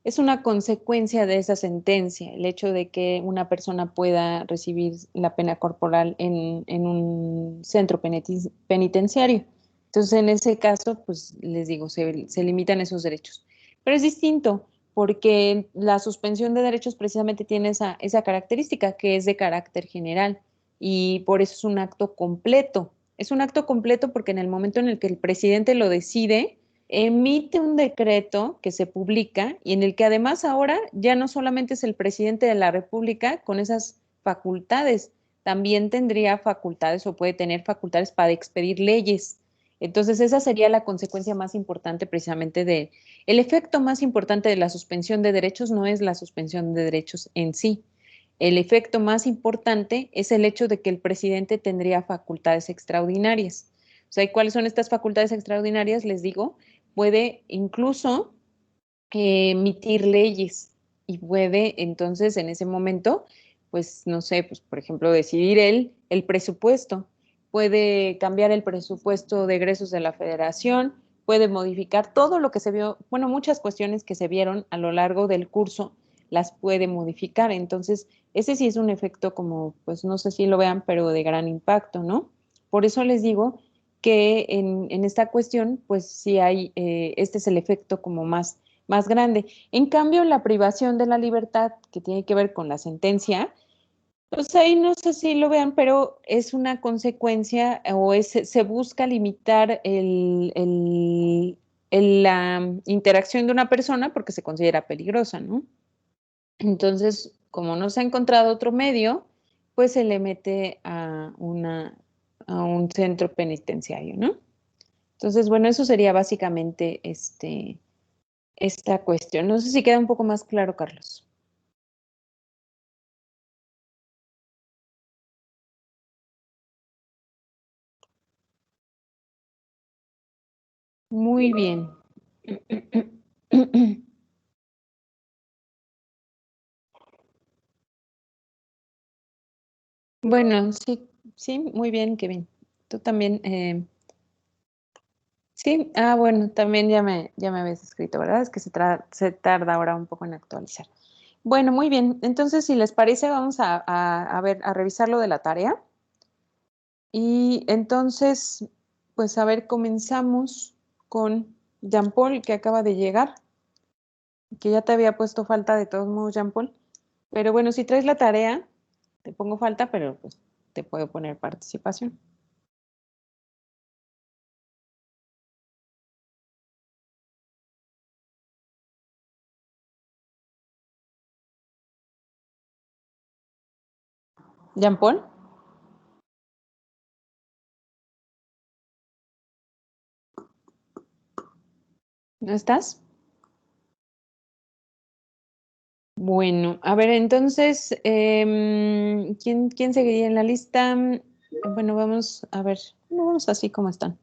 [SPEAKER 1] es una consecuencia de esa sentencia, el hecho de que una persona pueda recibir la pena corporal en un centro penitenciario. Entonces, en ese caso, pues les digo, se limitan esos derechos. Pero es distinto, porque la suspensión de derechos precisamente tiene esa característica que es de carácter general y por eso es un acto completo. Es un acto completo porque en el momento en el que el presidente lo decide, emite un decreto que se publica y en el que además ahora ya no solamente es el presidente de la República con esas facultades, también tendría facultades o puede tener facultades para expedir leyes. Entonces, esa sería la consecuencia más importante precisamente el efecto más importante de la suspensión de derechos no es la suspensión de derechos en sí. El efecto más importante es el hecho de que el presidente tendría facultades extraordinarias. O sea, ¿y cuáles son estas facultades extraordinarias? Les digo, puede incluso emitir leyes y puede entonces en ese momento, pues no sé, pues por ejemplo, decidir el presupuesto, puede cambiar el presupuesto de egresos de la federación, puede modificar todo lo que se vio, bueno, muchas cuestiones que se vieron a lo largo del curso las puede modificar. Entonces, ese sí es un efecto como, pues no sé si lo vean, pero de gran impacto, ¿no? Por eso les digo que en esta cuestión, pues sí hay, este es el efecto como más grande. En cambio, la privación de la libertad, que tiene que ver con la sentencia, pues ahí no sé si lo vean, pero es una consecuencia o se busca limitar la interacción de una persona porque se considera peligrosa, ¿no? Entonces, como no se ha encontrado otro medio, pues se le mete a un centro penitenciario, ¿no? Entonces, bueno, eso sería básicamente esta cuestión. No sé si queda un poco más claro, Carlos. Muy bien. Bueno, sí, sí, muy bien, Kevin. Tú también. Sí, bueno, también ya me habías escrito, ¿verdad? Es que se tarda ahora un poco en actualizar. Bueno, muy bien. Entonces, si les parece, vamos a ver, a revisar lo de la tarea. Y entonces, pues a ver, comenzamos con Jean Paul, que acaba de llegar, que ya te había puesto falta de todos modos, Jean Paul. Pero bueno, si traes la tarea, te pongo falta, pero pues te puedo poner participación. Jean Paul, ¿no estás? Bueno, a ver, entonces, ¿quién seguiría en la lista? Bueno, vamos a ver, no, vamos así como están.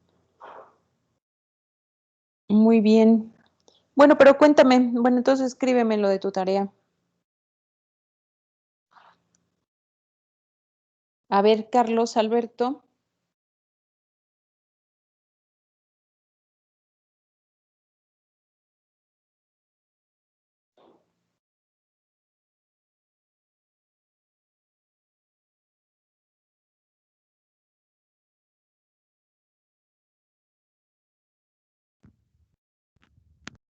[SPEAKER 1] Muy bien. Bueno, pero cuéntame, bueno, entonces escríbeme lo de tu tarea. A ver, Carlos Alberto.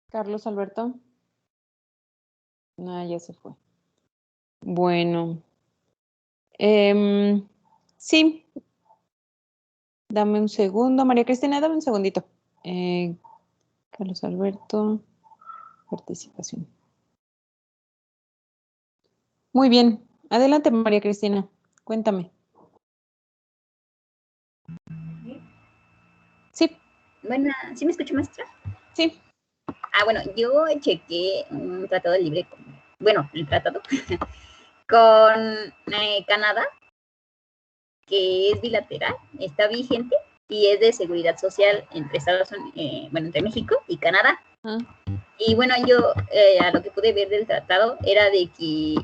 [SPEAKER 1] Carlos Alberto. Ah, ya se fue. Bueno, sí, dame un segundo. María Cristina, dame un segundito. Eh, Carlos Alberto, participación. Muy bien. Adelante, María Cristina. Cuéntame. Sí,
[SPEAKER 2] Bueno, ¿sí me escucha, maestra?
[SPEAKER 1] sí.
[SPEAKER 2] Bueno, yo chequé un tratado libre, bueno, el tratado con Canadá, que es bilateral, está vigente y es de seguridad social entre Estados Unidos, bueno, entre México y Canadá.
[SPEAKER 1] Ah.
[SPEAKER 2] Y bueno, yo a lo que pude ver del tratado era de que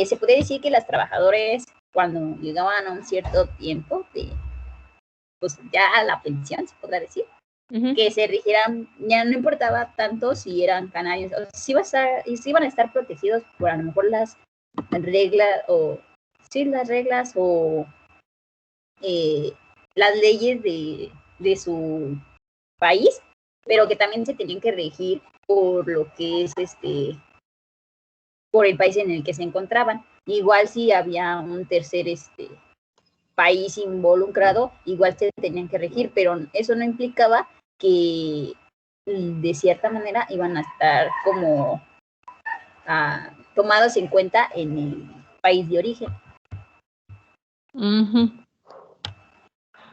[SPEAKER 2] se puede decir que las trabajadoras cuando llegaban a un cierto tiempo de, pues ya a la pensión, se podrá decir, que se rigieran, ya no importaba tanto si eran canarios, o si iban a estar protegidos por a lo mejor las reglas, o sí, las reglas o las leyes de su país, pero que también se tenían que regir por lo que es por el país en el que se encontraban. Igual si había un tercer país involucrado, igual se tenían que regir, pero eso no implicaba que de cierta manera iban a estar como tomados en cuenta en el país de origen.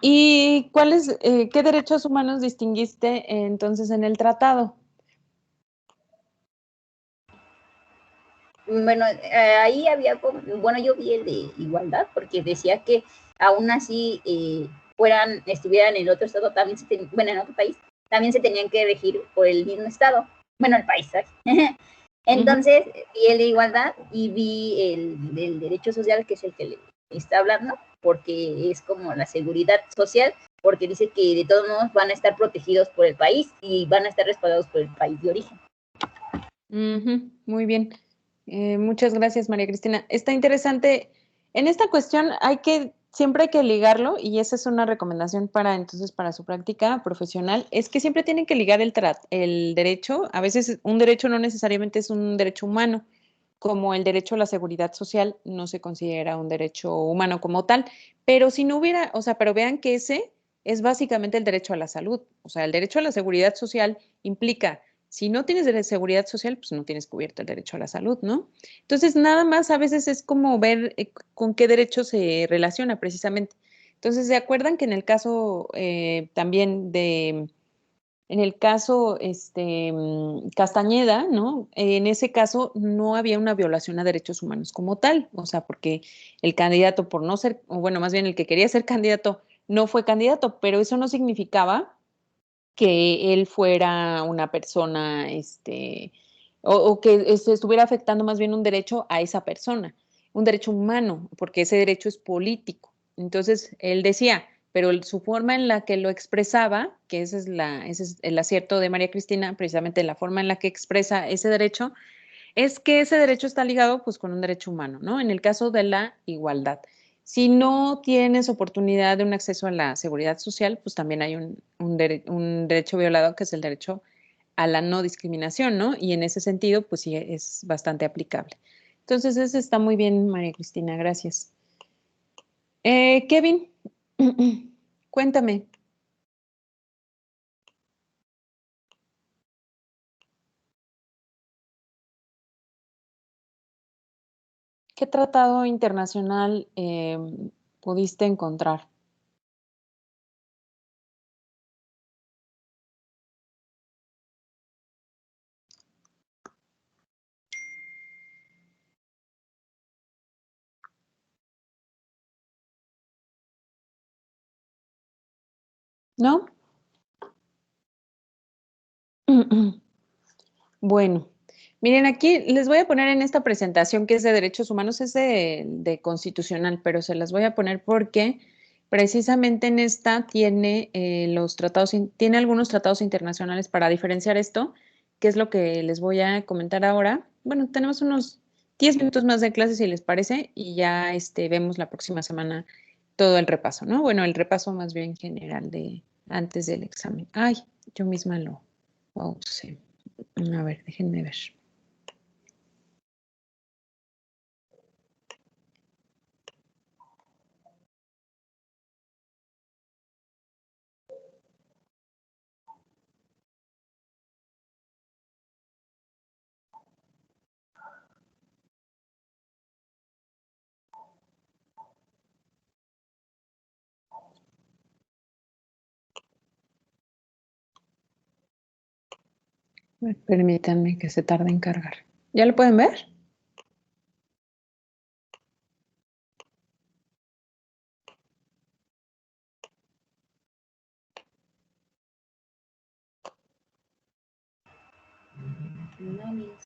[SPEAKER 1] ¿Y qué derechos humanos distinguiste entonces en el tratado?
[SPEAKER 2] Bueno, ahí había, bueno, yo vi el de igualdad, porque decía que aún así estuvieran en otro estado, también bueno, en otro país, también se tenían que regir por el mismo estado, bueno, el país, ¿sabes? Entonces, vi el de igualdad y vi el derecho social, que es el que le está hablando, porque es como la seguridad social, porque dice que de todos modos van a estar protegidos por el país y van a estar respaldados por el país de origen.
[SPEAKER 1] Muy bien. Muchas gracias, María Cristina. Está interesante. En esta cuestión siempre hay que ligarlo, y esa es una recomendación para su práctica profesional, es que siempre tienen que ligar el derecho. A veces un derecho no necesariamente es un derecho humano, como el derecho a la seguridad social no se considera un derecho humano como tal, pero si no hubiera, o sea, pero vean que ese es básicamente el derecho a la salud. O sea, el derecho a la seguridad social implica, si no tienes seguridad social, pues no tienes cubierto el derecho a la salud, ¿no? Entonces, nada más a veces es como ver con qué derecho se relaciona precisamente. Entonces, ¿se acuerdan que en el caso también en el caso Castañeda, ¿no? En ese caso no había una violación a derechos humanos como tal, o sea, porque el candidato por no ser, o bueno, más bien el que quería ser candidato no fue candidato, pero eso no significaba que él fuera una persona, o que se estuviera afectando más bien un derecho a esa persona, un derecho humano, porque ese derecho es político. Entonces, él decía, pero su forma en la que lo expresaba, que ese es el acierto de María Cristina, precisamente la forma en la que expresa ese derecho, es que ese derecho está ligado pues con un derecho humano, ¿no? En el caso de la igualdad. Si no tienes oportunidad de un acceso a la seguridad social, pues también hay un derecho violado que es el derecho a la no discriminación, ¿no? Y en ese sentido, pues sí, es bastante aplicable. Entonces, ese está muy bien, María Cristina, gracias. Kevin, cuéntame. ¿Qué tratado internacional pudiste encontrar? ¿No? Bueno, miren, aquí les voy a poner en esta presentación que es de derechos humanos, es de constitucional, pero se las voy a poner porque precisamente en esta tiene los tratados, tiene algunos tratados internacionales para diferenciar esto, que es lo que les voy a comentar ahora. Bueno, tenemos unos 10 minutos más de clase si les parece y ya vemos la próxima semana todo el repaso, ¿no? Bueno, el repaso más bien general de antes del examen. Ay, yo misma lo pausé. A ver, déjenme ver. Permítanme que se tarde en cargar. ¿Ya lo pueden ver?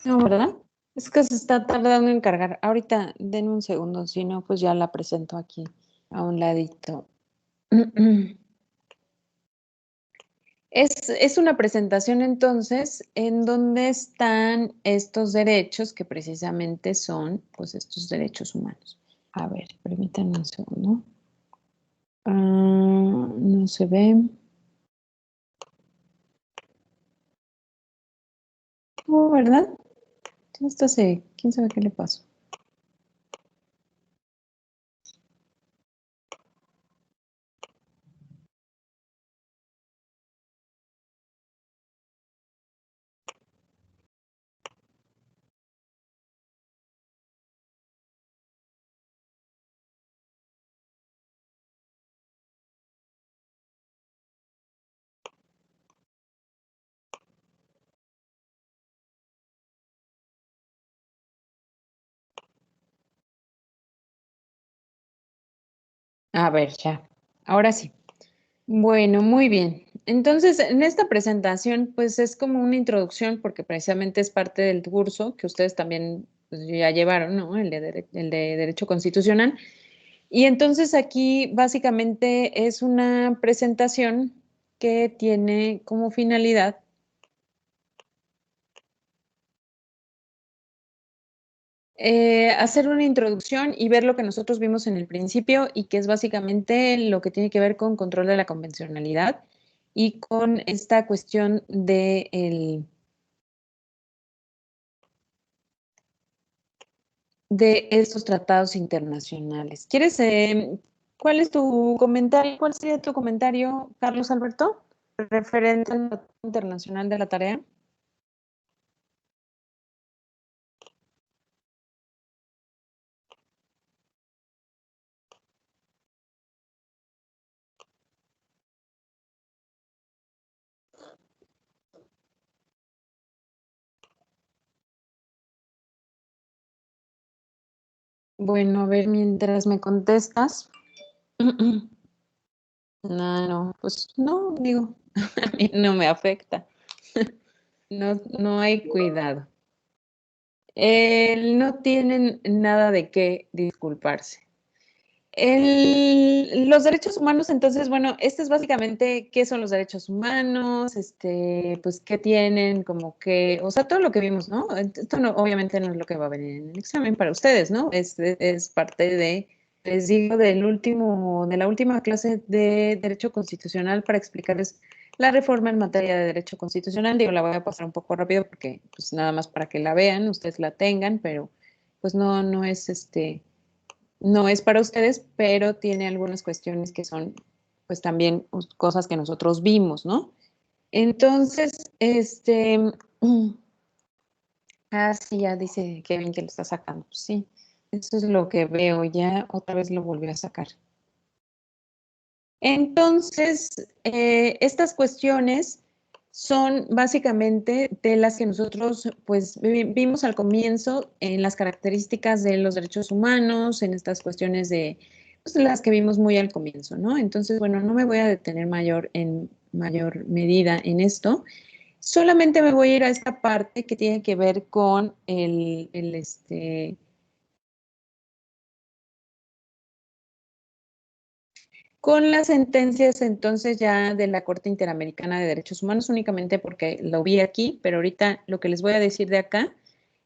[SPEAKER 1] No, ¿verdad? Es que se está tardando en cargar. Ahorita, den un segundo, si no, pues ya la presento aquí a un ladito. Es una presentación entonces en donde están estos derechos que precisamente son pues estos derechos humanos. A ver, permítanme un segundo. No se ve. No, ¿verdad? Esto se, quién sabe qué le pasó. A ver, ya. Ahora sí. Bueno, muy bien. Entonces, en esta presentación, pues es como una introducción, porque precisamente es parte del curso que ustedes también pues, ya llevaron, ¿no? El de Derecho Constitucional. Y entonces aquí básicamente es una presentación que tiene como finalidad hacer una introducción y ver lo que nosotros vimos en el principio y que es básicamente lo que tiene que ver con control de la convencionalidad y con esta cuestión de estos tratados internacionales. ¿Cuál es tu comentario? ¿Cuál sería tu comentario, Carlos Alberto, referente al Tratado Internacional de la Tarea? Bueno, a ver, mientras me contestas. No, no, pues no, digo, a mí no me afecta. No, no hay cuidado. No tienen nada de qué disculparse. Los derechos humanos, entonces, bueno, este es básicamente qué son los derechos humanos, pues qué tienen, como que, o sea, todo lo que vimos, ¿no? Esto no, obviamente no es lo que va a venir en el examen para ustedes, ¿no? Es parte de, les digo, de la última clase de Derecho Constitucional para explicarles la reforma en materia de Derecho Constitucional. Digo, la voy a pasar un poco rápido porque, pues, nada más para que la vean, ustedes la tengan, pero, pues, no es no es para ustedes, pero tiene algunas cuestiones que son, pues también cosas que nosotros vimos, ¿no? Entonces, sí, ya dice Kevin que lo está sacando. Sí, eso es lo que veo, ya otra vez lo volvió a sacar. Entonces, estas cuestiones son básicamente de las que nosotros pues vimos al comienzo en las características de los derechos humanos, en estas cuestiones de pues, las que vimos muy al comienzo, ¿no? Entonces, bueno, no me voy a detener en mayor medida en esto. Solamente me voy a ir a esta parte que tiene que ver con con las sentencias entonces ya de la Corte Interamericana de Derechos Humanos, únicamente porque lo vi aquí, pero ahorita lo que les voy a decir de acá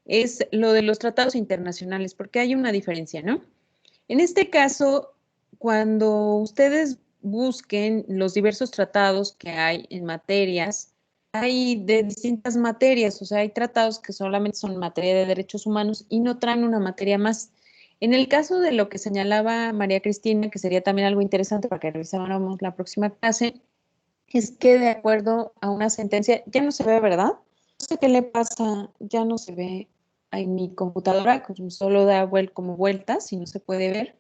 [SPEAKER 1] es lo de los tratados internacionales, porque hay una diferencia, ¿no? En este caso, cuando ustedes busquen los diversos tratados que hay en materias, hay de distintas materias, o sea, hay tratados que solamente son materia de derechos humanos y no traen una materia más. En el caso de lo que señalaba María Cristina, que sería también algo interesante para que revisáramos la próxima clase, es que de acuerdo a una sentencia, ya no se ve, ¿verdad? No sé qué le pasa, ya no se ve en mi computadora, como solo da como vueltas y no se puede ver.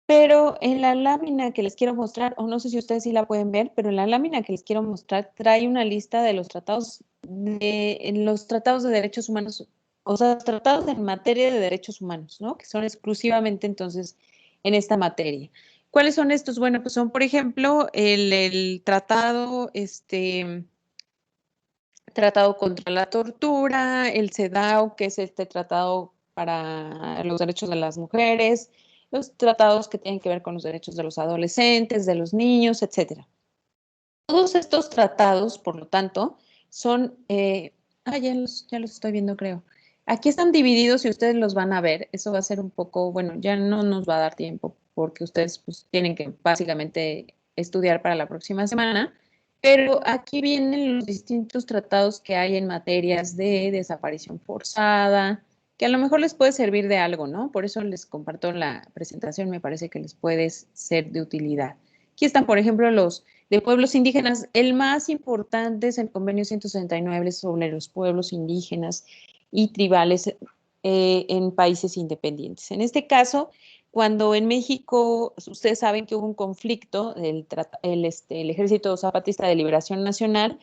[SPEAKER 1] Pero en la lámina que les quiero mostrar, o no sé si ustedes sí la pueden ver, pero en la lámina que les quiero mostrar trae una lista de los tratados de derechos humanos, o sea, tratados en materia de derechos humanos, ¿no? Que son exclusivamente entonces en esta materia. ¿Cuáles son estos? Bueno, pues son, por ejemplo, el tratado, tratado contra la tortura, el CEDAW, que es este tratado para los derechos de las mujeres, los tratados que tienen que ver con los derechos de los adolescentes, de los niños, etcétera. Todos estos tratados, por lo tanto, son, ya los estoy viendo, creo. Aquí están divididos y ustedes los van a ver. Eso va a ser un poco, bueno, ya no nos va a dar tiempo porque ustedes pues, tienen que básicamente estudiar para la próxima semana. Pero aquí vienen los distintos tratados que hay en materias de desaparición forzada, que a lo mejor les puede servir de algo, ¿no? Por eso les comparto la presentación, me parece que les puede ser de utilidad. Aquí están, por ejemplo, los de pueblos indígenas. El más importante es el convenio 169 sobre los pueblos indígenas y tribales en países independientes. En este caso, cuando en México, ustedes saben que hubo un conflicto, el Ejército Zapatista de Liberación Nacional.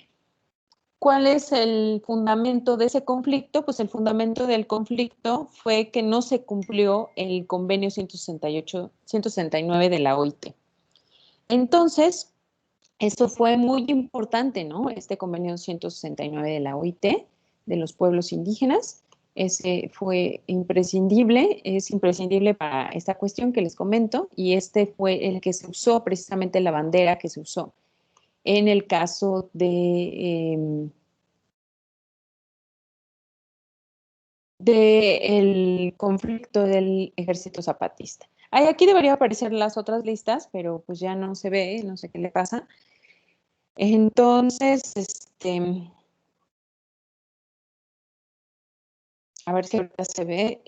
[SPEAKER 1] ¿Cuál es el fundamento de ese conflicto? Pues el fundamento del conflicto fue que no se cumplió el convenio 169 de la OIT. Entonces, esto fue muy importante, ¿no? Este convenio 169 de la OIT, de los pueblos indígenas, ese fue imprescindible, es imprescindible para esta cuestión que les comento, y este fue el que se usó, precisamente la bandera que se usó en el caso el conflicto del ejército zapatista. Aquí debería aparecer las otras listas, pero pues ya no se ve, no sé qué le pasa. Entonces, a ver si ahorita se ve.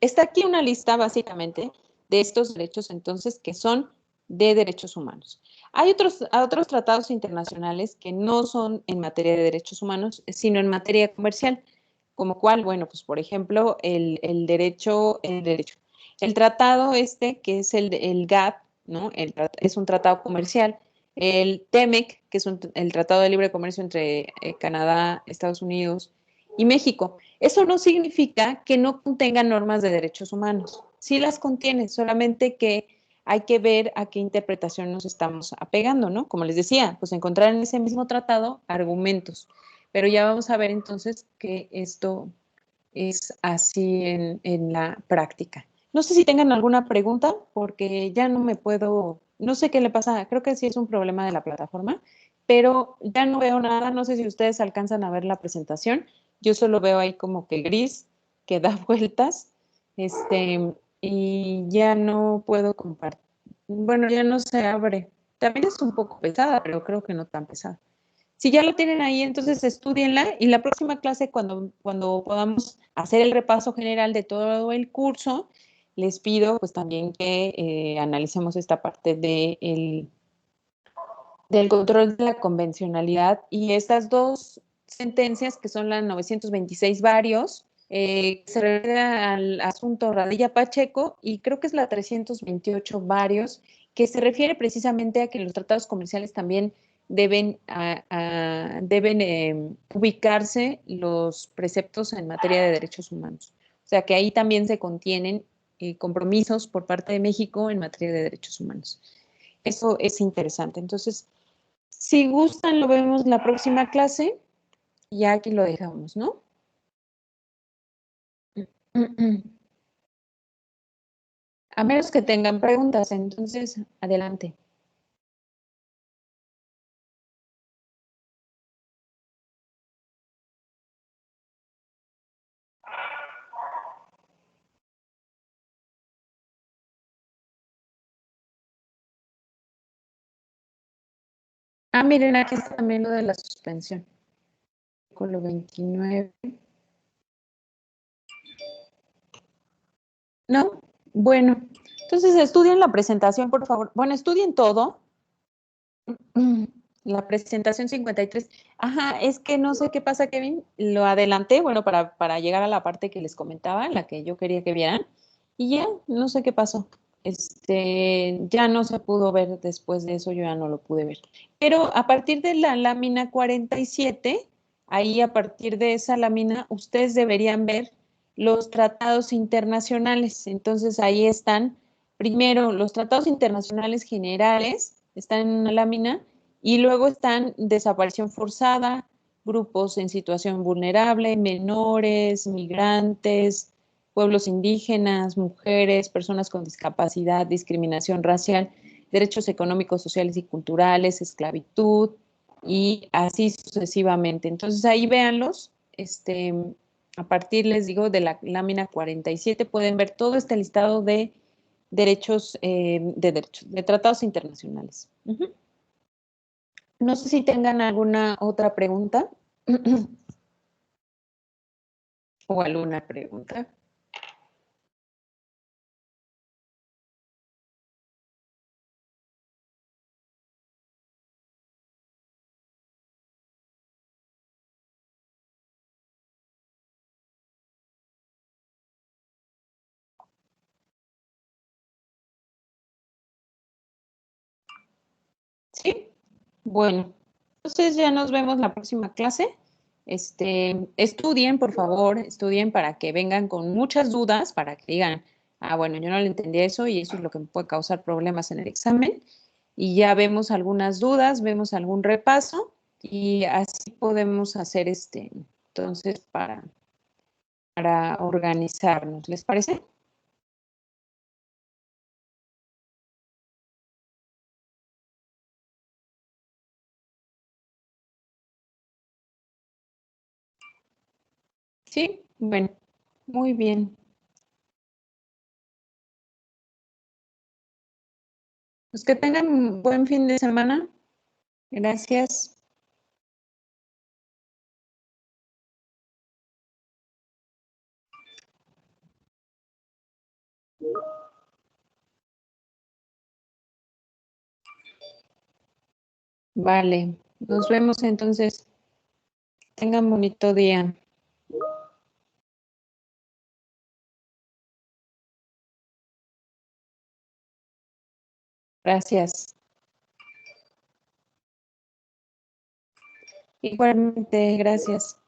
[SPEAKER 1] Está aquí una lista básicamente de estos derechos entonces que son de derechos humanos. Hay otros tratados internacionales que no son en materia de derechos humanos, sino en materia comercial, como cuál, bueno, pues por ejemplo, el tratado que es el GATT, ¿no? Es un tratado comercial. El TEMEC, que es el Tratado de Libre Comercio entre Canadá, Estados Unidos y México. Eso no significa que no contenga normas de derechos humanos. Sí las contiene, solamente que hay que ver a qué interpretación nos estamos apegando, ¿no? Como les decía, pues encontrar en ese mismo tratado argumentos. Pero ya vamos a ver entonces que esto es así en la práctica. No sé si tengan alguna pregunta, porque ya no me puedo, no sé qué le pasa, creo que sí es un problema de la plataforma, pero ya no veo nada, no sé si ustedes alcanzan a ver la presentación, yo solo veo ahí como que gris, que da vueltas, y ya no puedo compartir, bueno, ya no se abre. También es un poco pesada, pero creo que no tan pesada. Si ya lo tienen ahí, entonces estudienla y la próxima clase, cuando podamos hacer el repaso general de todo el curso, les pido pues también que analicemos esta parte del control de la convencionalidad y estas dos sentencias que son la 926 varios, se refiere al asunto Radilla Pacheco y creo que es la 328 varios, que se refiere precisamente a que los tratados comerciales también deben ubicarse los preceptos en materia de derechos humanos. O sea que ahí también se contienen compromisos por parte de México en materia de derechos humanos. Eso es interesante. Entonces, si gustan, lo vemos la próxima clase y ya aquí lo dejamos, ¿no? A menos que tengan preguntas, entonces, adelante. Ah, miren, aquí está también lo de la suspensión. Artículo 29. ¿No? Bueno, entonces estudien la presentación, por favor. Bueno, estudien todo. La presentación 53. Ajá, es que no sé qué pasa, Kevin. Lo adelanté, bueno, para llegar a la parte que les comentaba, la que yo quería que vieran. Y ya, no sé qué pasó. Ya no se pudo ver después de eso, yo ya no lo pude ver. Pero a partir de la lámina 47, ahí a partir de esa lámina, ustedes deberían ver los tratados internacionales. Entonces ahí están, primero, los tratados internacionales generales, están en una lámina, y luego están desaparición forzada, grupos en situación vulnerable, menores, migrantes, pueblos indígenas, mujeres, personas con discapacidad, discriminación racial, derechos económicos, sociales y culturales, esclavitud y así sucesivamente. Entonces ahí véanlos, a partir, les digo, de la lámina 47 pueden ver todo este listado de de tratados internacionales. No sé si tengan alguna otra pregunta o alguna pregunta. ¿Sí? Bueno, entonces ya nos vemos la próxima clase. Estudien, por favor, estudien para que vengan con muchas dudas, para que digan, ah, bueno, yo no le entendí eso y eso es lo que me puede causar problemas en el examen. Y ya vemos algunas dudas, vemos algún repaso y así podemos hacer entonces para organizarnos. ¿Les parece? Sí, bueno, muy bien. Pues que tengan un buen fin de semana. Gracias. Vale, nos vemos entonces. Tengan bonito día. Gracias. Igualmente, gracias.